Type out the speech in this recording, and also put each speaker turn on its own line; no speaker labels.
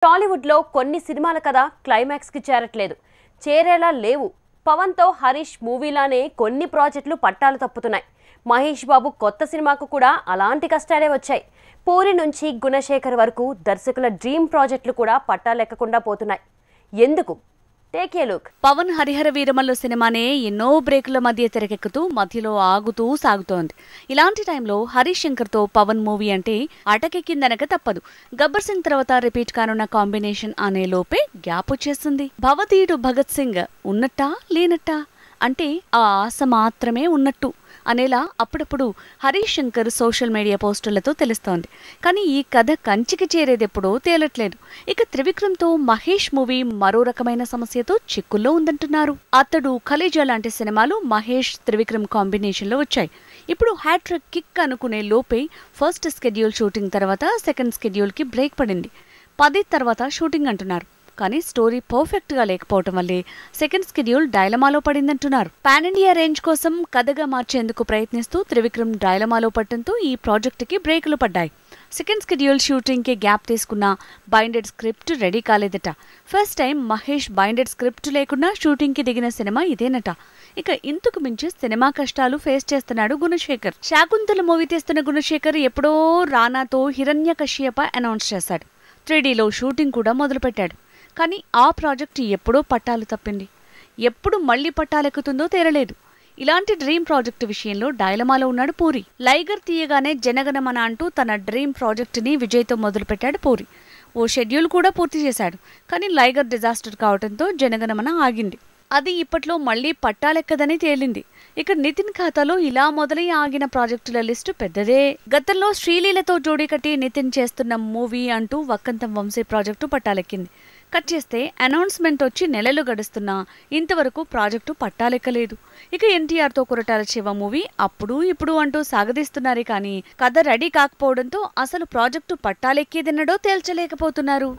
టాలీవుడ్ లో కొన్ని సినిమాల కథ క్లైమాక్స్ కి చేరట్లేదు, చేరేలా లేవు. పవన్ తో హరీష్ మూవీలానే కొన్ని ప్రాజెక్టులు పట్టాలు తప్పుతున్నాయి. మహేష్ బాబు కొత్త సినిమాకు కూడా అలాంటి కష్టాలే వచ్చాయి. పూరి నుంచి గుణశేఖర్ వరకు దర్శకుల డ్రీమ్ ప్రాజెక్టులు కూడా పట్టాలెక్కకుండా పోతున్నాయి. ఎందుకు? Take a look.
Pawan Harihara Veeramallu సినిమానే ఎన్నో బ్రేకుల మధ్య తెరకెక్కుతూ మధ్యలో ఆగుతూ సాగుతోంది. ఇలాంటి టైంలో హరీష్ శంకర్ తో పవన్ మూవీ అంటే అటకెక్కిందనక తప్పదు. గబ్బర్ సింగ్ తర్వాత రిపీట్ కానున్న కాంబినేషన్ అనే లోపే గ్యాప్ వచ్చేస్తుంది. భవతీయుడు భగత్ సింగ్ ఉన్నట్టా లేనట్టా అంటే ఆ ఆశ మాత్రమే ఉన్నట్టు అనేలా అప్పుడప్పుడు హరీష్ శంకర్ సోషల్ మీడియా పోస్టులతో తెలుస్తోంది. కానీ ఈ కథ కంచికి చేరేదెప్పుడో తేలట్లేదు. ఇక త్రివిక్రమ్తో మహేష్ మూవీ మరో రకమైన సమస్యతో చిక్కుల్లో ఉందంటున్నారు. అతడు ఖలీజా లాంటి సినిమాలు మహేష్ త్రివిక్రమ్ కాంబినేషన్లో వచ్చాయి. ఇప్పుడు హ్యాట్రిక్ కిక్ అనుకునే లోపే ఫస్ట్ స్కెడ్యూల్ షూటింగ్ తర్వాత సెకండ్ స్కెడ్యూల్కి బ్రేక్ పడింది. 10 తర్వాత షూటింగ్ అంటున్నారు. కానీ స్టోరీ పర్ఫెక్ట్ గా లేకపోవటం వల్లే సెకండ్ స్కెడ్యూల్ డైలమాలో పడిందంటున్నారు. పాన్ ఇండియా రేంజ్ కోసం కథగా మార్చేందుకు ప్రయత్నిస్తూ త్రివిక్రమ్ డైలమాలో పడటంతో ఈ ప్రాజెక్టుకి బ్రేకులు పడ్డాయి. సెకండ్ స్కెడ్యూల్ షూటింగ్ కి గ్యాప్ తీసుకున్న బైండెడ్ స్క్రిప్ట్ రెడీ కాలేదట. First time Mahesh binded script లేకుండా షూటింగ్ కి దిగిన సినిమా ఇదేనట. ఇక ఇంతకు మించి సినిమా కష్టాలు ఫేస్ చేస్తున్నాడు గుణశేఖర్. శాకుంతల మూవీ తీస్తున్న గుణశేఖర్ ఎప్పుడో రానాతో హిరణ్యకశ్యప అనౌన్స్ చేశాడు. 3Dలో షూటింగ్ కూడా మొదలుపెట్టాడు. కానీ ఆ ప్రాజెక్టు ఎప్పుడో పట్టాలు తప్పింది. ఎప్పుడు మళ్లీ పట్టాలెక్కుతుందో తేరలేదు. ఇలాంటి డ్రీమ్ ప్రాజెక్టు విషయంలో డైలమాలో ఉన్నాడు పూరి. లైగర్ తీయగానే జనగణమన అంటూ తన డ్రీమ్ ప్రాజెక్టుని విజయ్తో మొదలుపెట్టాడు పూరి. ఓ షెడ్యూల్ కూడా పూర్తి చేశాడు. కానీ లైగర్ డిజాస్టర్ కావడంతో జనగణమన ఆగింది. అది ఇప్పట్లో మళ్లీ పట్టాలెక్కదని తేలింది. ఇక నితిన్ ఖాతాలో ఇలా మొదలై ఆగిన ప్రాజెక్టుల లిస్టు పెద్దదే. గతంలో శ్రీలీలతో జోడీ కట్టి నితిన్ చేస్తున్న మూవీ అంటూ వక్కంతం వంశీ ప్రాజెక్టు పట్టాలెక్కింది. కట్ చేస్తే అనౌన్స్మెంట్ వచ్చి నెలలు గడుస్తున్నా ఇంతవరకు ప్రాజెక్టు పట్టాలెక్కలేదు. ఇక ఎన్టీఆర్తో కొరటాల శివ మూవీ అప్పుడు ఇప్పుడు అంటూ సాగదీస్తున్నారే కానీ కథ రెడీ కాకపోవడంతో అసలు ప్రాజెక్టు పట్టాలెక్కేదెన్నడో తేల్చలేకపోతున్నారు.